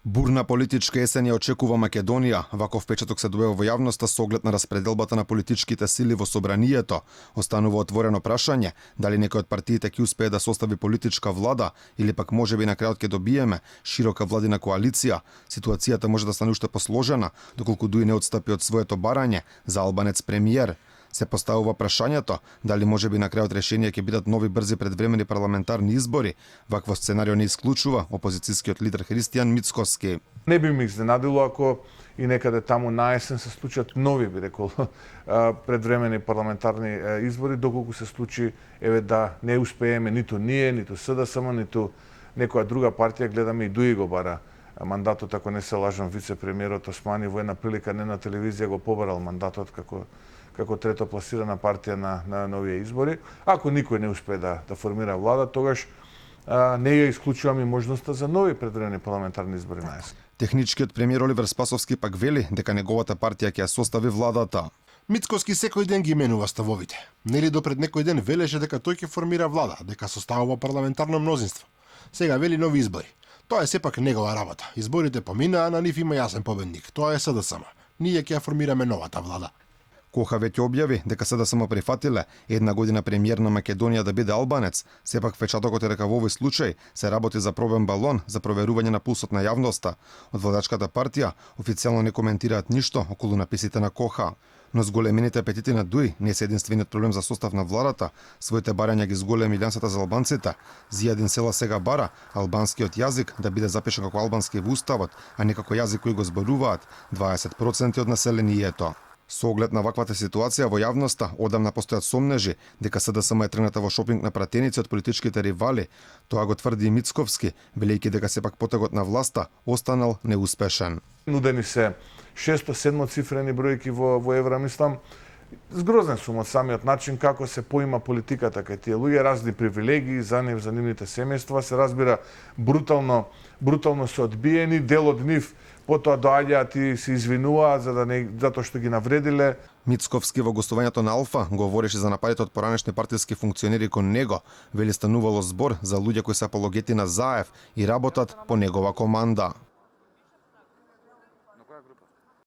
Бурна политичка есен ја очекува Македонија. Ваков впечаток се добива во јавноста со оглед на распределбата на политичките сили во собранието. Останува отворено прашање дали некој од партиите ќе успее да состави политичка влада или пак можеби на крајот ќе добиеме широка владина коалиција. Ситуацијата може да стане уште посложена доколку Дуи не отстапи од своето барање за албанец премиер. Се поставува прашањето дали можеби на крајот решение ќе бидат нови брзи предвремени парламентарни избори. Вакво сценарио не исклучува опозицијскиот лидер Христијан Мицкоски. Не би ме изненадило ако и некаде таму на есен се случат нови, би рекол, предвремени парламентарни избори, доколку се случи да не успееме ниту ние, ниту СДСМ, ниту некоја друга партија, гледаме и Дуи го бара мандатот, ако не се лажам, вице-премиерот Османи во една прилика не на телевизија го побарал мандатот како трето пласирана партија на новија избори. Ако никој не успее да формира влада, тогаш не ја исклучувам и можноста за нови предвремени парламентарни избори на есен. Техничкиот премиер Оливер Спасовски пак вели дека неговата партија ќе ја состави владата. Мицкоски секој ден ги менува ставовите. Нели допред некој ден велеше дека тој ќе формира влада, дека составува парламентарно мнозинство. Сега вели нови избори. Тоа е сепак негова работа. Изборите поминаа, на нив има јасен победник. Тоа е СДСМ. Ние ќе ја формираме новата влада. Коха веќе објави дека СДСМ прифатиле една година премиер на Македонија да биде албанец. Сепак впечатокот е дека во овој случај се работи за пробен балон за проверување на пулсот на јавноста. Од владачката партија официјално не коментираат ништо околу написите на Коха. Но зголемените апетити на Дуи не се единствениот проблем за состав на владата. Своите барања ги зголеми Илјансата за албанците. Зијадин Села сега бара албанскиот јазик да биде запишан како албански во уставот, а не како јазик кој го зборуваат 20% од населението. Со оглед на ваквата ситуација во јавноста, одамна постојат сомнежи дека СДСМ е тргната во шопинг на пратеници од политичките ривали. Тоа го тврди и Мицковски, велејќи дека сепак потегот на власта останал неуспешен. Нудени се 600-7 цифрени бројки во евра, мислам. Згрозен сум од самиот начин како се поима политиката кај тие луѓе, разни привилегии за нив, за нивните семејства, се разбира брутално се одбиени, дел од нив потоа доаѓаат и се извинуваат затоа што ги навредиле. Мицковски во гостувањето на Алфа говореше за нападите од поранешни партиски функционери кон него, вели станувало збор за луѓе кои се апологети на Заев и работат по негова команда.